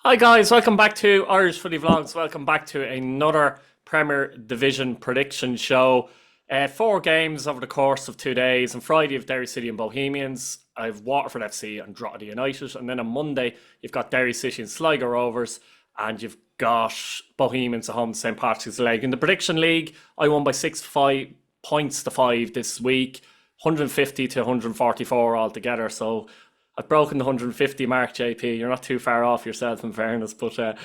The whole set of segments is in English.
Hi guys, welcome back to Irish Footy Vlogs. Welcome back to another Premier Division prediction show. Four games over the course of 2 days. On Friday, you've Derry City and Bohemians. I've Waterford FC and Drogheda United. And then on Monday, you've got Derry City and Sligo Rovers. And you've got Bohemians at home to St. Patrick's League. In the prediction league, I won by 5 points to 5 this week. 150 to 144 altogether. So I've broken the 150 mark, JP. You're not too far off yourself, in fairness. But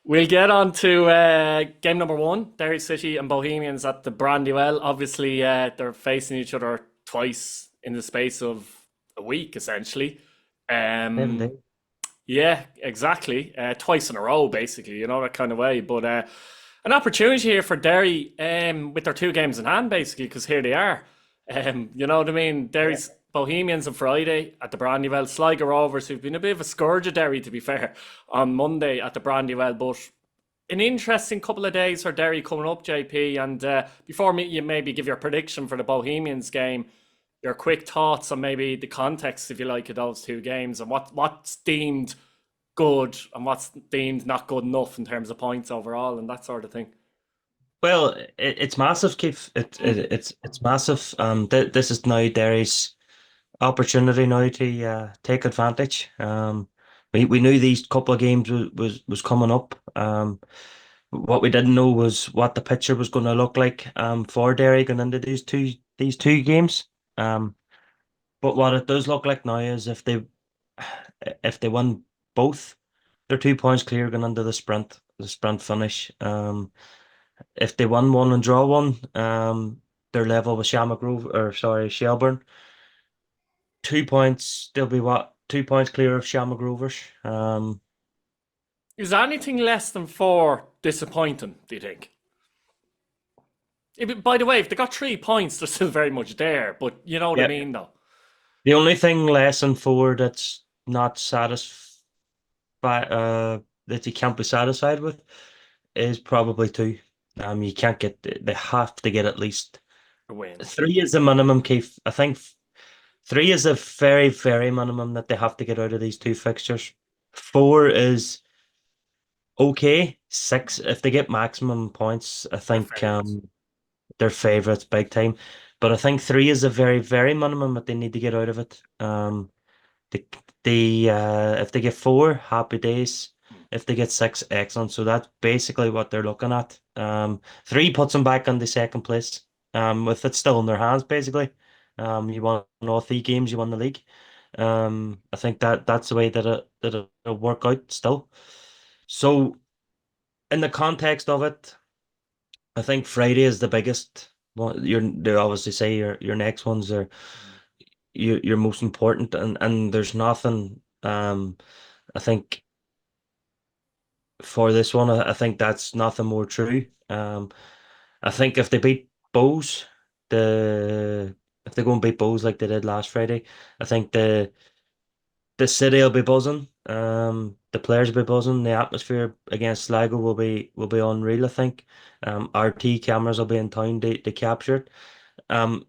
we'll get on to game number one, Derry City and Bohemians at the Brandywell. Obviously, they're facing each other twice in the space of a week, essentially. Haven't Um, they? yeah, exactly. Twice in a row, basically, that kind of way. But an opportunity here for Derry with their two games in hand, basically, because here they are. You know what I mean? Yeah. Derry's Bohemians on Friday at the Brandywell. Sligo Rovers, who've been a bit of a scourge of Derry, to be fair, on Monday at the Brandywell. But an interesting couple of days for Derry coming up, JP. And before you maybe give your prediction for the Bohemians game, your quick thoughts on maybe the context, if you like, of those two games and what's deemed good and what's deemed not good enough in terms of points overall and that sort of thing. Well, it's massive, Keith. Mm. It's massive. This is now Derry's opportunity now to take advantage. We knew these couple of games was coming up. What we didn't know was what the picture was going to look like for Derry going into these two games. Um, but what it does look like now is if they win both, they're 2 points clear going into the sprint finish. If they win one and draw one, they're level with Shamrock Grove, or sorry, Shelburne. 2 points, they'll be what? 2 points clear of Shamrock Rovers. Is anything less than four disappointing, do you think? By the way, if they got 3 points, they're still very much there, but you know what I Yeah. mean, though. The only thing less than four that's not that you can't be satisfied with is probably two. You can't get, they have to get at least A win. three is the minimum, Keith. I think three is a very, very minimum that they have to get out of these two fixtures. Four is okay. Six, if they get maximum points, I They're think favourites. they're favourites big time. But I think three is a very, very minimum that they need to get out of it. The if they get four, happy days. If they get six, excellent. So that's basically what they're looking at. Three puts them back on the second place. With it still in their hands, basically. You won all three games, you won the league. I think that's the way that it'll work out still. So in the context of it, I think Friday is the biggest one. They obviously say your next ones are your most important, and there's nothing. I think for this one, I think that's nothing more true. I think if they beat Bows, the if they go and beat Bows like they did last Friday, I think the city will be buzzing. The players will be buzzing. The atmosphere against Sligo will be unreal, I think. RT cameras will be in town to capture it. Um,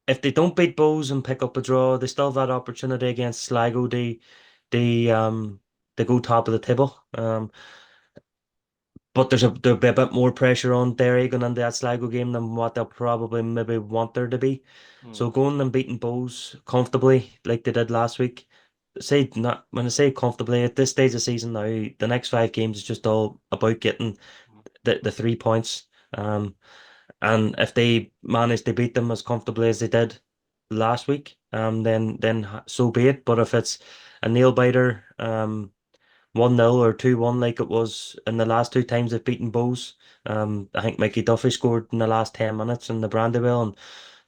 if they don't beat Bows and pick up a draw, they still have that opportunity against Sligo. They go top of the table. But there'll be a bit more pressure on Derry going into that Sligo game than what they'll probably maybe want there to be. Hmm. So going and beating Bows comfortably like they did last week. Say not when I say comfortably at this stage of the season now, the next five games is just all about getting the 3 points. Um, and if they manage to beat them as comfortably as they did last week, then so be it. But if it's a nail biter, 1-0 or 2-1 like it was in the last two times they've beaten Bows. I think Mikey Duffy scored in the last 10 minutes in the Brandywell, and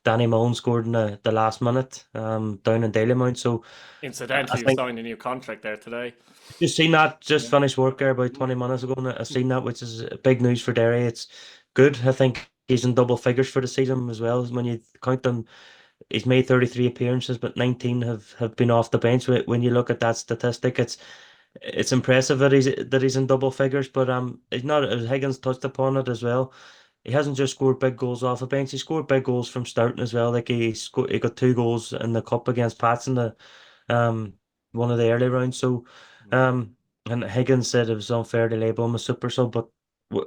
Danny Mullen scored in the last minute down in Dalymount. So I Incidentally, you think signed a new contract there today. just seen that, just Yeah. finished work there about 20 minutes ago, and I've seen that, which is big news for Derry. It's good. I think he's in double figures for the season as well. When you count them, he's made 33 appearances, but 19 have been off the bench. When you look at that statistic, it's impressive that he's in double figures, but he's not. As Higgins touched upon it as well. He hasn't just scored big goals off the bench. He scored big goals from starting as well. Like he got two goals in the cup against Pats in the um one of the early rounds. So Hmm. um And Higgins said it was unfair to label him a super sub, but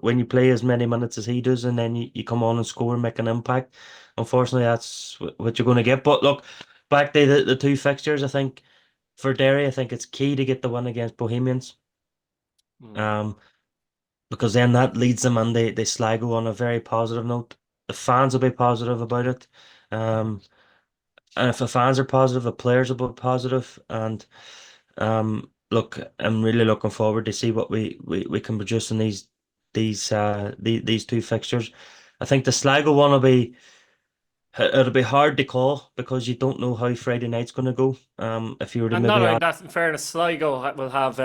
when you play as many minutes as he does, and then you come on and score and make an impact, unfortunately, that's what you're going to get. But look, back to the two fixtures, I think for Derry, I think it's key to get the win against Bohemians. Mm. Um, because then that leads them and they Sligo on a very positive note. The fans will be positive about it. Um, and if the fans are positive, the players will be positive. And look, I'm really looking forward to see what we can produce in these two fixtures. I think the Sligo one will be it'll be hard to call because you don't know how Friday night's going to go. If you were to And not maybe only add, that, in fairness, Sligo will have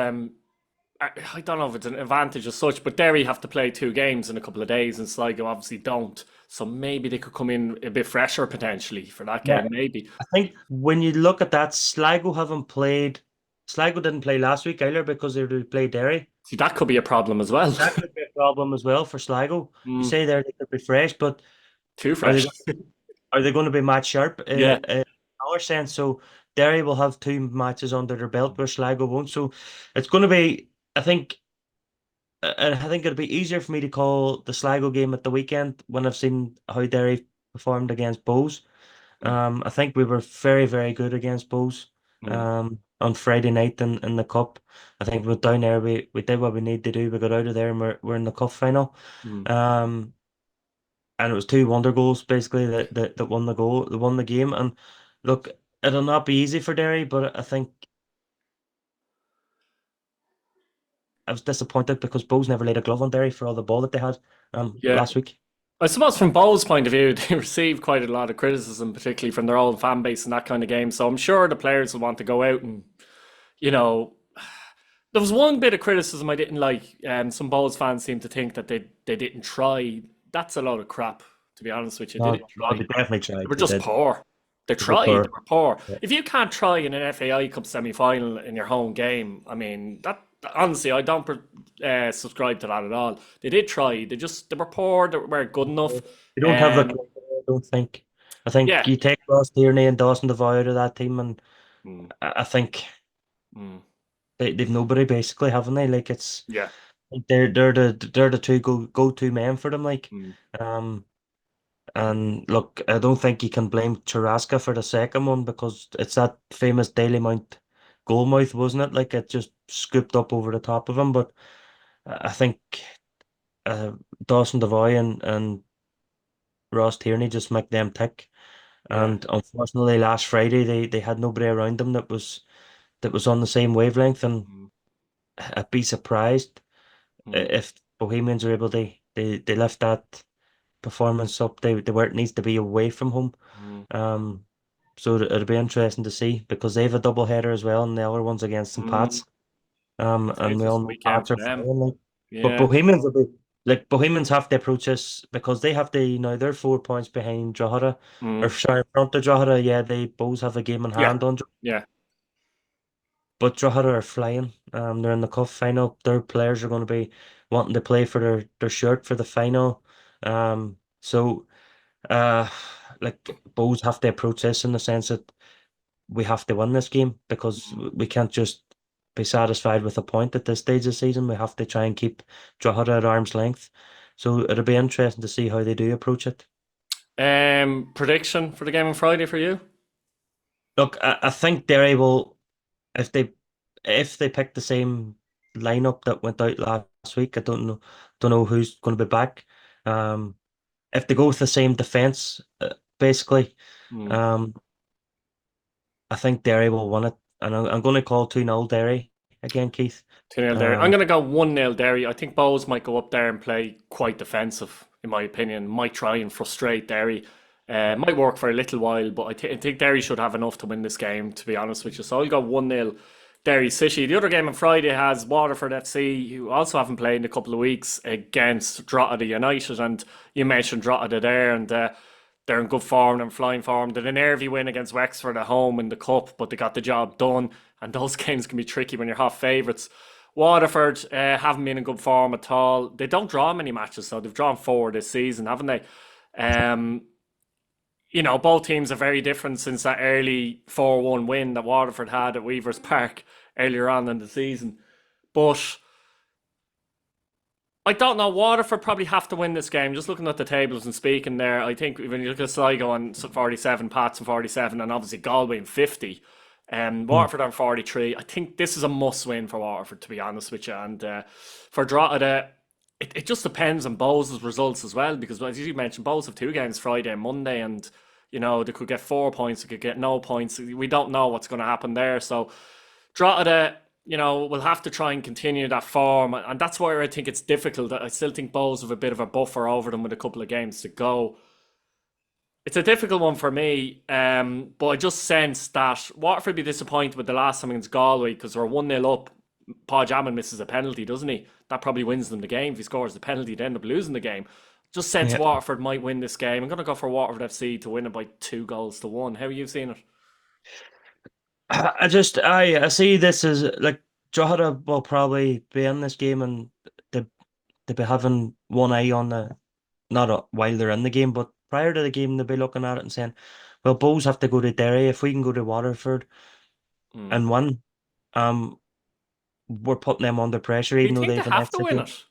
I don't know if it's an advantage as such, but Derry have to play two games in a couple of days, and Sligo obviously don't. So maybe they could come in a bit fresher potentially for that yeah, game. Maybe. I think when you look at that, Sligo haven't played. Sligo didn't play last week either because they were to play Derry. See, that could be a problem as well. That could be a problem as well for Sligo. You Mm, say there they could be fresh, but too are they fresh. are they going to be match sharp Yeah. in our sense? So Derry will have two matches under their belt where Sligo won't. So it's going to be, I think, I think it'll be easier for me to call the Sligo game at the weekend when I've seen how Derry performed against Bows. Mm, I think we were very, very good against Bows mm, on Friday night in the cup. I think we went down there, we did what we needed to do. We got out of there and we're in the cup final. mm. Um, and it was two wonder goals basically that won the goal, that won the game. And look, it'll not be easy for Derry, but I think I was disappointed because Bows never laid a glove on Derry for all the ball that they had Yeah. last week. I suppose from Bowles' point of view, they received quite a lot of criticism, particularly from their own fan base and that kind of game. So I'm sure the players will want to go out and, you know, there was one bit of criticism I didn't like. Some Bowles fans seem to think that they didn't try. That's a lot of crap, to be honest with you. They No, didn't no, try. they definitely They tried. were They just did. poor. They They were tried. They poor. were poor. Yeah. If you can't try in an FAI Cup semi-final in your home game, I mean, that honestly, I don't subscribe to that at all. They did try. They were poor. They weren't good enough. They don't have the Um, player, I don't think. I think yeah. you take Ross Tierney and Dawson Devoy out of that team, and Mm, I think mm, they've nobody basically, haven't they? Like it's yeah. they're the two go-to men for them. Like, Mm, um, and look, I don't think you can blame Charaska for the second one because it's that famous Dalymount goalmouth, wasn't it? Like it just scooped up over the top of him. But I think uh, Dawson Devoy and Ross Tierney just make them tick. yeah. And unfortunately, last Friday they had nobody around them that was on the same wavelength. And Mm, I'd be surprised mm, if Bohemians are able to they lift that performance up they where it needs to be away from home. mm, Um, so it'll be interesting to see because they have a double header as well, and the other one's against St. mm. Pats. Say And it's we just all a know weekend Pats for are them. flying. Like, but Yeah. Bohemians will be like Bohemians have to approach this because they have to. They're 4 points behind Drogheda, or Mm, sorry, in front of Drogheda. Yeah, they both have a game in yeah. hand on. Yeah. But Drogheda are flying. They're in the cup final. Their players are going to be wanting to play for their shirt for the final. So uh, like Bows have to approach this in the sense that we have to win this game because Mm. we can't just be satisfied with a point at this stage of the season. We have to try and keep Drogheda at arm's length. So it'll be interesting to see how they do approach it. Prediction for the game on Friday for you? Look, I think Derry will if they pick the same lineup that went out last week. I don't know who's going to be back. Um, if they go with the same defense, basically, Mm. um, I think Derry will win it, and I'm going to call 2-0 Derry again, Keith. 2-0 Derry. I'm Um, going to go 1-0 Derry. I think Bowes might go up there and play quite defensive, in my opinion. Might try and frustrate Derry. Might work for a little while, but I think Derry should have enough to win this game, to be honest with you. So I'll go 1-0 Derry City. The other game on Friday has Waterford FC, who also haven't played in a couple of weeks, against Drogheda United. And you mentioned Drogheda there, and they're in good form and flying form. They had a nervy win against Wexford at home in the cup, but they got the job done. And those games can be tricky when you're half favourites. Waterford haven't been in good form at all. They don't draw many matches, so they've drawn four this season, haven't they? Um, both teams are very different since that early 4-1 win that Waterford had at Weavers Park earlier on in the season. But I don't know. Waterford probably have to win this game. Just looking at the tables and speaking there, I think when you look at Sligo on 47, Pats on 47, and obviously Galway in 50, Mm. Waterford on 43. I think this is a must win for Waterford, to be honest with you. And for Drogheda, it just depends on Bowes' results as well, because as you mentioned, Bowes have two games Friday and Monday, and they could get 4 points, they could get no points. We don't know what's going to happen there. So Drogheda, will have to try and continue that form, and that's why I think it's difficult. I still think Bowes have a bit of a buffer over them with a couple of games to go. It's a difficult one for me, but I just sense that Waterford be disappointed with the last time against Galway because we're 1-0 up. Paul Jamin misses a penalty, doesn't he? That probably wins them the game. If he scores the penalty, they end up losing the game. Just sense Yeah. Waterford might win this game. I'm going to go for Waterford FC to win it by 2 goals to 1. How are you seeing it? I see this as like Drogheda will probably be in this game and they they'll be having one eye on the not while they're in the game, but prior to the game they'll be looking at it and saying, "Well, Bulls have to go to Derry. If we can go to Waterford Hmm. and win, um, we're putting them under pressure, Do you even though think they they have an have to extra win game." it?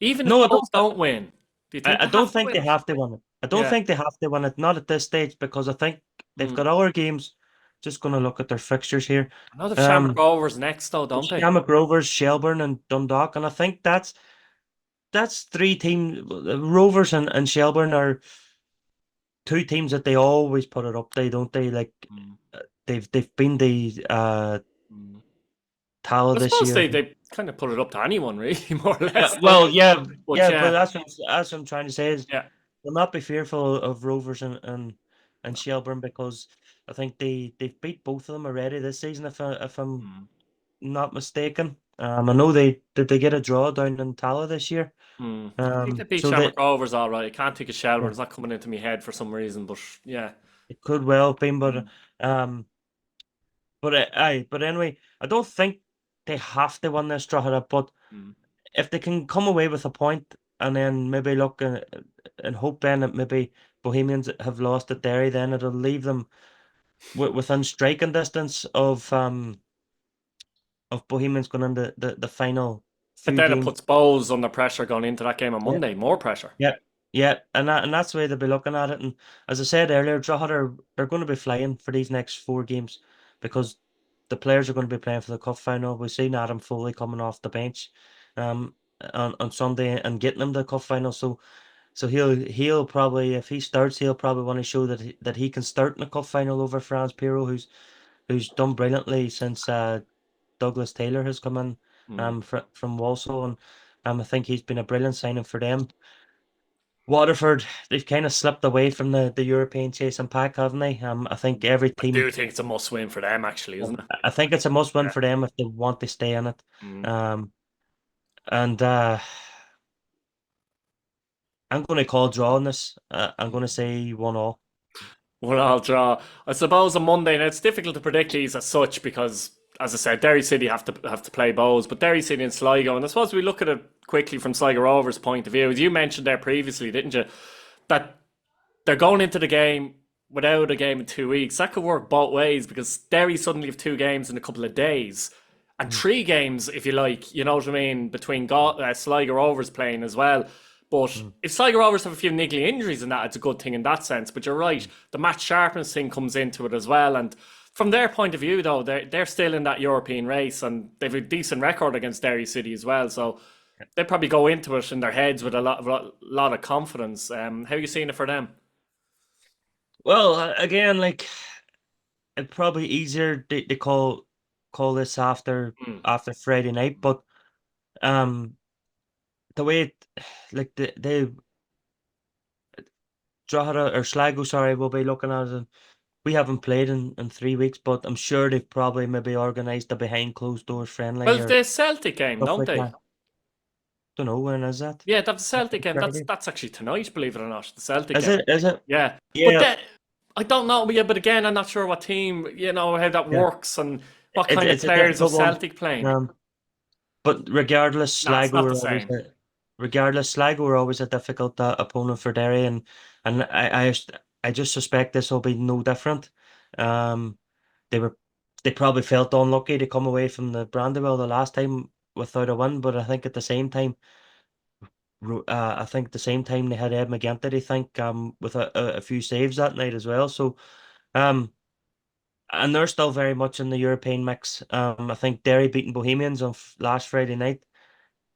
Even if No, I Bulls don't. don't win, do you think I they don't have to think win they it? have to win it. I don't Yeah. think they have to win it. Not at this stage because I think they've Hmm. got other games. Just going to look at their fixtures here. I know they've Shamrock Um, Rovers next though, don't they? Shamrock Rovers, Shelbourne, and Dundalk, and I think that's three teams. Rovers and Shelbourne are two teams that they always put it up. They don't they like Hmm. they've been the Hmm. Tala I this suppose year. they kind of put it up to anyone, really, more or Yeah, less, don't well, they? yeah, But yeah, but yeah, that's what I'm trying to say is yeah. will not be fearful of Rovers and Shelbourne because I think they've beat both of them already this season if I'm Hmm. not mistaken. I know they did they get a draw down in Tala this year. Hmm. I think they beat So that Shamrock Rovers all right. I can't think of Shelbourne. yeah, It's not coming into my head for some reason, but yeah. it could well have been, Hmm. um, but anyway, I don't think they have to win this Drogheda, but Hmm. if they can come away with a point and then maybe look and hope then that maybe Bohemians have lost at Derry, then it'll leave them within striking distance of Bohemians going into the final But few then it games. puts Bowes under pressure going into that game on Yeah, Monday. More pressure. yeah, yeah, and that's the way they'll be looking at it. And as I said earlier, Drogheda they're going to be flying for these next four games because the players are going to be playing for the cup final. We've seen Adam Foley coming off the bench, on Sunday and getting them the cup final. So he'll probably if he starts he'll probably want to show that he can start in the cup final over Franz Piero who's done brilliantly since Douglas Taylor has come in Hmm. from Walsall and I think he's been a brilliant signing for them. Waterford they've kind of slipped away from the European chasing pack, haven't they? I think every I team do think it's a must win for them, actually, isn't it? I think it's a must win Yeah. for them if they want to stay in it. Hmm. Um and I'm going to call draw on this. I'm going to say 1-1. Well, I'll draw. I suppose on Monday, now it's difficult to predict these as such because, as I said, Derry City have to play Bows, but Derry City and Sligo, and I suppose we look at it quickly from Sligo Rovers' point of view. As you mentioned there previously, didn't you, that they're going into the game without a game in 2 weeks. That could work both ways because Derry suddenly have two games in a couple of days. And Mm, three games, if you like, you know what I mean, between Sligo Rovers playing as well. But mm, if Sligo Rovers have a few niggly injuries in that, it's a good thing in that sense. But you're right, mm. the match sharpness thing comes into it as well. And from their point of view, though, they're still in that European race and they've a decent record against Derry City as well. So they probably go into it in their heads with a lot of confidence. How are you seeing it for them? Well, again, like it's probably easier to call this Hmm. after Friday night, but um, the way like they Drogheda or Sligo, sorry, will be looking at it. We haven't played in 3 weeks, but I'm sure they've probably maybe organised a behind closed doors friendly Well, or the Celtic game, stuff don't like they? that. Don't know when is that? Yeah, that's the Celtic game. That's Friday. that's actually tonight, believe it or not. The Celtic Is game. it? Is it? Yeah, but Yeah, then I don't know. Yeah, but again, I'm not sure what team, how that yeah. works and what kind of It's a players of difficult one. Celtic playing. Um, but regardless, No, it's not the same. Sligo were always a difficult opponent for Derry, and I just suspect this will be no different. Um, they were they probably felt unlucky to come away from the Brandywell the last time. without a win, but I think at the same time, I think at the same time they had Ed McGinty, I think, with a few saves that night as well. So, um, and they're still very much in the European mix. I think Derry beating Bohemians on last Friday night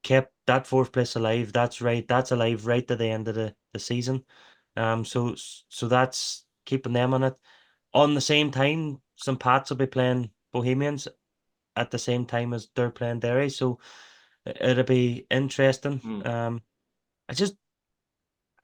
kept that fourth place alive. That's right. That's alive right to the end of the season. So that's keeping them on it. On the same time, St. Pat's will be playing Bohemians at the same time as they're playing Derry. So it'll be interesting. Mm, I just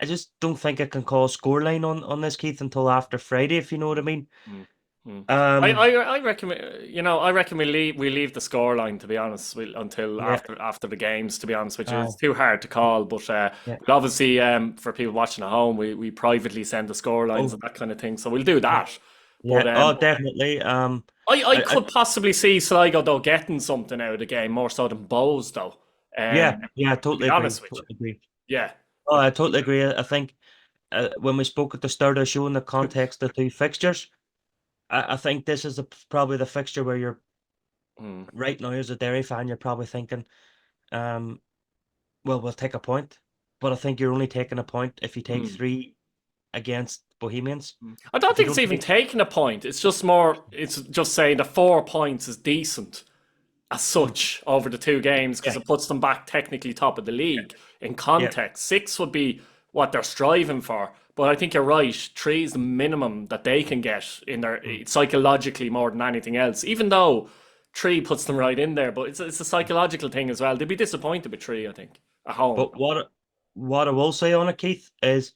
I just don't think I can call a scoreline on this, Keith, until after Friday, if you know what I mean. mm, mm. Um, I reckon I reckon we leave the scoreline, to be honest, until yeah, after the games, to be honest, which uh, is too hard to call. But yeah, but obviously, for people watching at home, we privately send the scorelines oh, and that kind of thing, so we'll do yeah, that. But yeah, oh, definitely. I I could possibly see Sligo though getting something out of the game more so than Bowes though. yeah, yeah, I To be totally agree. honest with you, Totally agree. yeah. Oh, I totally agree. I think when we spoke at the start of the show in the context of two fixtures, I think this is probably the fixture where you're Mm, right now as a Derry fan, you're probably thinking, um, well, we'll take a point, but I think you're only taking a point if you take mm. three against Bohemians. I don't If you think it's don't even take, taking a point. It's just more. It's just saying the 4 points is decent as mm, such over the two games because yeah, it puts them back technically top of the yeah, league in yeah, context. Six would be what they're striving for, but I think you're right. Three is the minimum that they can get in their mm. psychologically more than anything else. Even though three puts them right in there, but it's a psychological thing as well. They'd be disappointed with three, I think, at home. But what I will say on it, Keith, is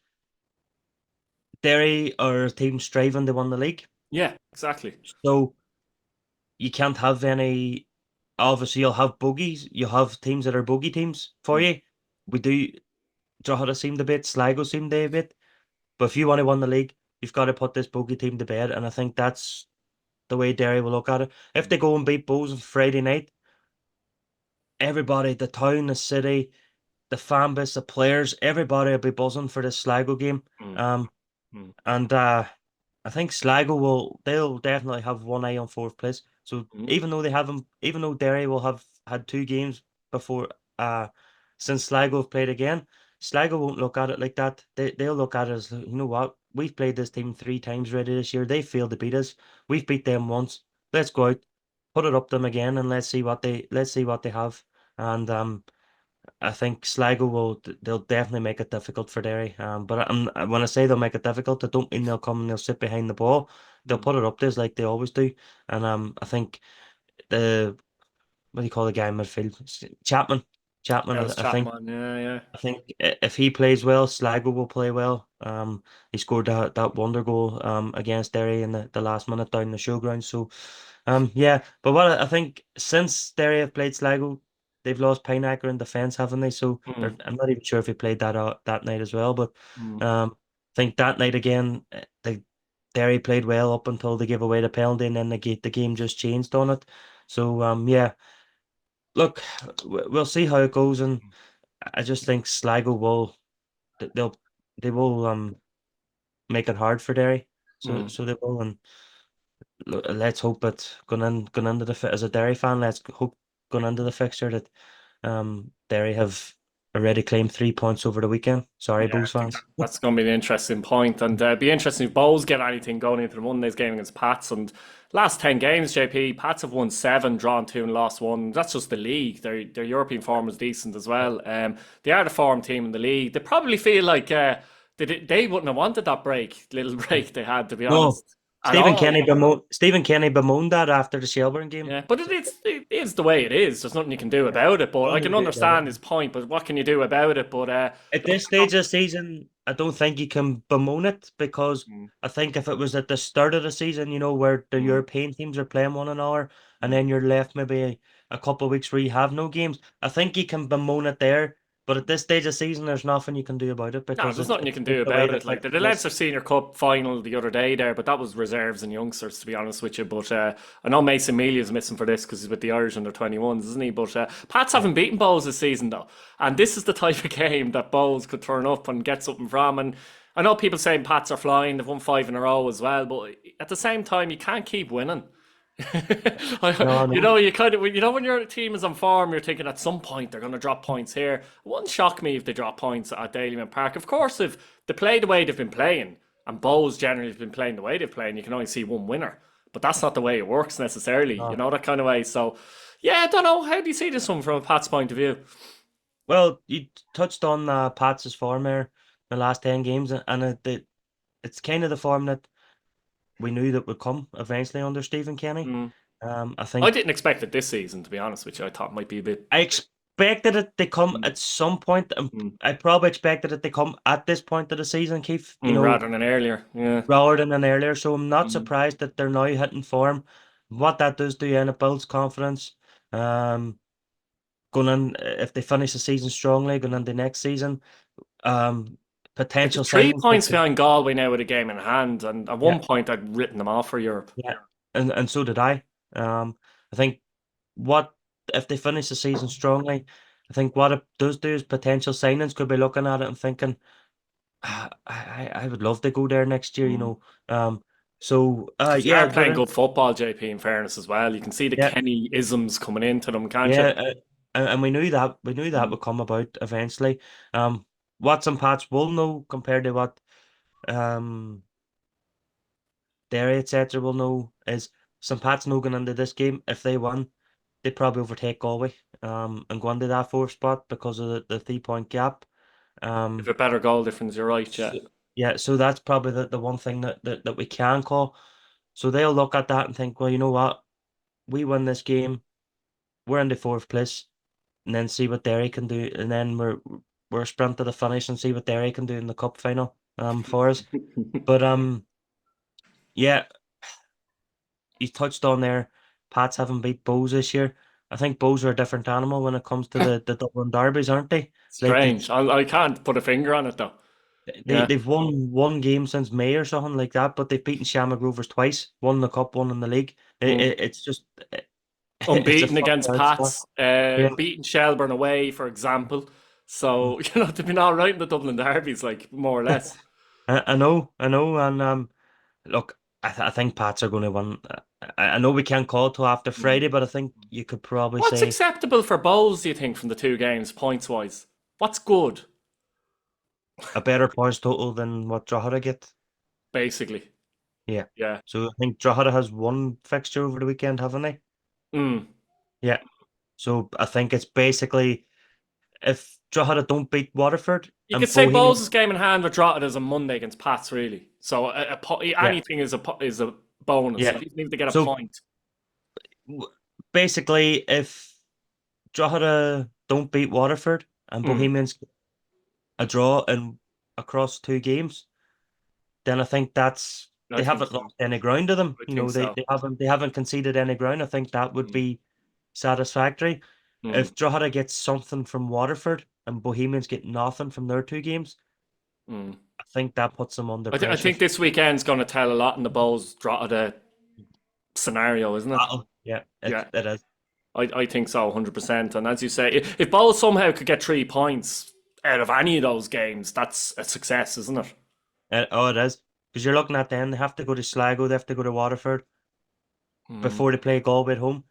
Derry are a team striving to win the league, Yeah, exactly. so you can't have any. Obviously, you'll have bogeys. You'll have teams that are bogey teams for Mm, you. We do. Drogheda seem to bit, Sligo seem to a bit. But if you want to win the league, you've got to put this bogey team to bed, and I think that's the way Derry will look at it. If they go and beat Bows on Friday night, everybody, the town, the city, the fan base, the players, everybody will be buzzing for this Sligo game. mm, Um, mm, and I think Sligo they'll definitely have one eye on fourth place. So mm, even though they haven't, even though Derry will have had two games before, since Sligo have played again, Sligo won't look at it like that. They'll look at it as, you know what, we've played this team three times already this year. They failed to beat us. We've beat them once. Let's go out, put it up them again, and let's see what they have. And I think Sligo they'll definitely make it difficult for Derry. But when I say they'll make it difficult, I don't mean they'll come and they'll sit behind the ball. They'll mm. put it up there like they always do. And I think the what do you call the guy in midfield? Chapman. Chapman. That was I think Chapman. Yeah, yeah. if he plays well, Sligo will play well. He scored that wonder goal against Derry in the last minute down the showground. So yeah, but what I think since Derry have played Sligo, they've lost Pineacker in defence, haven't they? So Mm, I'm not even sure if he played that out that night as well. But mm, I think that night again, the Derry played well up until they gave away the penalty, and then the game just changed on it. So yeah, look, we'll see how it goes, and I just think Sligo th- they'll they will make it hard for Derry. mm. So they will, and let's hope that going into as a Derry fan, let's hope going into the fixture that Derry have already claimed 3 points over the weekend. Sorry, Yeah, I Bulls think fans. that's going to be an interesting point, and it'd be interesting if Bowes get anything going into the Monday's game against Pats. And last 10 games, JP, Pats have won seven, drawn two, and lost one. That's just the league. Their European form is decent as well. They are the form team in the league. They probably feel like they wouldn't have wanted that little break they had, to be No, honest, at all. Stephen Kenny bemoaned that after the Shelburne game. Yeah, but it is the way it is. There's nothing you can do about it. But I Nothing can to do about it. understand his point. But what can you do about it? But At this stage of the season, I don't think you can bemoan it because mm, I think if it was at the start of the season, where the mm, European teams are playing one another, and mm. then you're left maybe a couple of weeks where you have no games, I think you can bemoan it there. But at this stage of the season, there's nothing you can do about it No, because there's nothing you it's can just do the way about the it. Like the fixture is. Leinster Senior Cup final the other day there, but that was reserves and youngsters, to be honest with you. But I know Mason Amelia's missing for this because he's with the Irish under 21s, isn't he? But Pats Yeah. haven't beaten Bowes this season though, and this is the type of game that Bowes could turn up and get something from. And I know people saying Pats are flying; they've won five in a row as well, but at the same time, you can't keep winning. No, You no. know, when your team is on form, you're thinking at some point they're going to drop points here. It wouldn't shock me if they drop points at Dalymount Park. Of course, if they play the way they've been playing, and Bows generally have been playing the way they've played, you can only see one winner. But that's not the way it works necessarily, you No. know, that kind of way. So, yeah, I don't know. How do you see this one from a Pat's point of view? Well, you touched on Pats' form there, the last 10 games, and it's kind of the form that we knew that would come eventually under Stephen Kenny. Mm. I I think didn't expect it this season, to be honest with you. I thought it might be a bit. I expected it to come Mm, at some point, and mm, I probably expected it to come at this point of the season, Keith, rather than earlier. Yeah. rather than an earlier. So I'm not Mm. surprised that they're now hitting form. What that does to you, and it builds confidence. Um, Going in, if they finish the season strongly, going into next season, um, Like they're potential three signings that points could, behind Galway now with a game in hand, and at yeah, one point I'd written them off for Europe. yeah, and so did I. I think what if they finish the season strongly, I think what it does do is potential signings could be looking at it and thinking, I would love to go there next year, Mm. Because they yeah, are they're playing in, good football, JP, in fairness as well. You can see the yeah, Kenny isms coming into them, can't you? yeah, and we knew that Mm. would come about eventually. What some Pats will know compared to what um Derry, etc. will know is some Pats know going into this game, if they win, they probably overtake Galway and go into that fourth spot because of the 3 point gap. If Um a better goal difference, you're right, yeah. so, yeah, so that's probably the one thing that we can call. So they'll look at that and think, well, you know what? We win this game, we're in the fourth place, and then see what Derry can do, and then we're sprint to the finish and see what Derry can do in the cup final for us. But yeah, you touched on there, Pats haven't beat Bows this year. I think Bows are a different animal when it comes to the Dublin derbies, aren't they? Like Strange. I can't put a finger on it though. Yeah. they've won one game since May or something like that, but they've beaten Shamrock Rovers twice, one in the cup, one in the league. Mm. It's just it's a Unbeaten funny against old spot. Pats, Yeah, beating Shelburne away, for example. mm. So, they've been all right in the Dublin derbies, like more or less. I know, and look, I think Pats are going to win. I know we can't call till after Mm. Friday, but I think you could probably What's say acceptable for Bowles, do you think, from the two games, points wise? What's good, a better points total than what Drogheda get. basically? Yeah. Yeah. So I think Drogheda has one fixture over the weekend, haven't they? Mm. Yeah. So I think it's basically if Drogheda don't beat Waterford You could and say Bohemians, Bowles' game in hand with Drogheda is a Monday against Pats, really. So yeah, anything is a bonus. yeah. If you need to get a So point. w- basically, if Drogheda don't beat Waterford and Mm. Bohemians get a draw in across 2 games, then I think I they think haven't so. lost any ground to them. I You think know, so. they haven't conceded any ground. I think that would Mm. be satisfactory. Mm. If Drogheda gets something from Waterford and Bohemians get nothing from their 2 games, Mm. I think that puts them under I pressure think for this weekend's going to tell a lot in the Bowles Drogheda scenario, isn't it? battle. Yeah, Yeah. it is. I think so, 100%. And as you say, if Bowles somehow could get 3 points out of any of those games, that's a success, isn't it? Oh, it is. Because you're looking at them, they have to go to Sligo, they have to go to Waterford Mm. before they play Galway at home.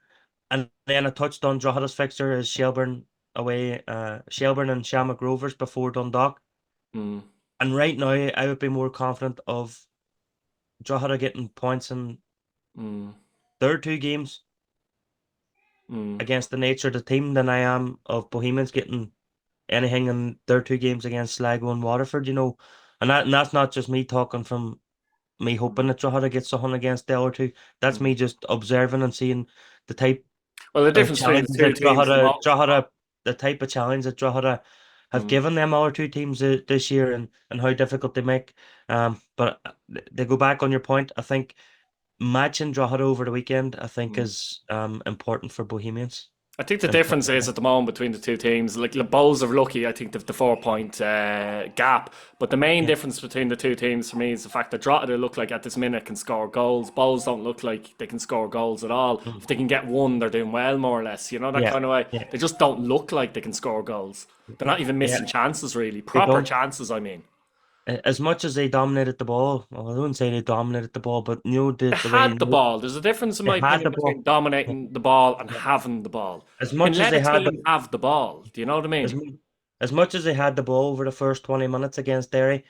And then I touched on Drogheda's fixture is Shelburne away, Shelburne and Shamrock Rovers before Dundalk. Mm. And right now, I would be more confident of Drogheda getting points in Mm. their 2 games Mm. against the nature of the team than I am of Bohemians getting anything in their 2 games against Sligo and Waterford, and that's not just me talking from me hoping Mm. that Drogheda gets something against the other two. That's Mm. me just observing and seeing the type Well, the of difference between the challenges two that teams at the moment. The type of challenge that Drogheda have Mm. given them other 2 teams this year, and how difficult they make. But they go back on your point. I think matching Drogheda over the weekend, I think, Mm. is important for Bohemians. I think the And difference is at the moment between the two teams, like the Bows are lucky, I think, the 4 point gap. But the main yeah, difference between the two teams for me is the fact that Drogheda look like at this minute can score goals. Bows don't look like they can score goals at all. mm, If they can get one, they're doing well, more or less. You know, that yeah, kind of way. yeah, They just don't look like they can score goals. They're not even yeah. missing chances, really. They Proper don't. chances, I mean. as much as they dominated the ball, well, I wouldn't say they dominated the ball, but They the way had the ball. There's a difference, in they my had opinion, the ball. between dominating the ball and having the ball. As You can much as let they a had team have the ball. Do you know what I as mean? mu- as much as they had the ball over the first 20 minutes against Derry,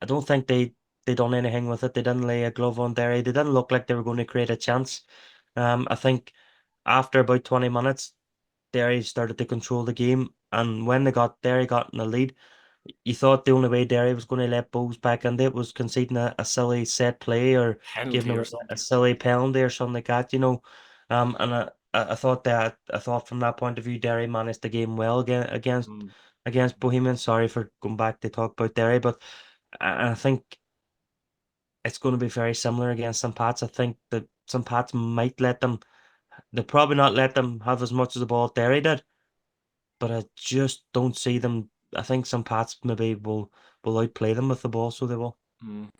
I don't think they done anything with it. They didn't lay a glove on Derry. They didn't look like they were going to create a chance. I think after about 20 minutes, Derry started to control the game, and when Derry got in the lead, you thought the only way Derry was going to let Bows back into it was conceding a silly set play or giving Penalty them or a something. silly penalty or something like that, you know. And I thought from that point of view, Derry managed the game well Mm. against Bohemians. Sorry for going back to talk about Derry, but I think it's going to be very similar against St. Pat's. I think that St. Pat's might let them. They'll probably not let them have as much of the ball as Derry did, but I just don't see them. I think St. Pat's maybe will outplay them with the ball, so they will.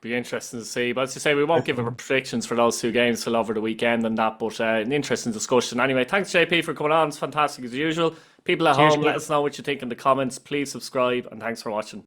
Be interesting to see. But as you say, we won't Right, give our predictions for those two games till over the weekend and that. But an interesting discussion. Anyway, thanks JP for coming on. It's fantastic as usual. People at cheers, home, let Kieran. us know what you think in the comments. Please subscribe and thanks for watching.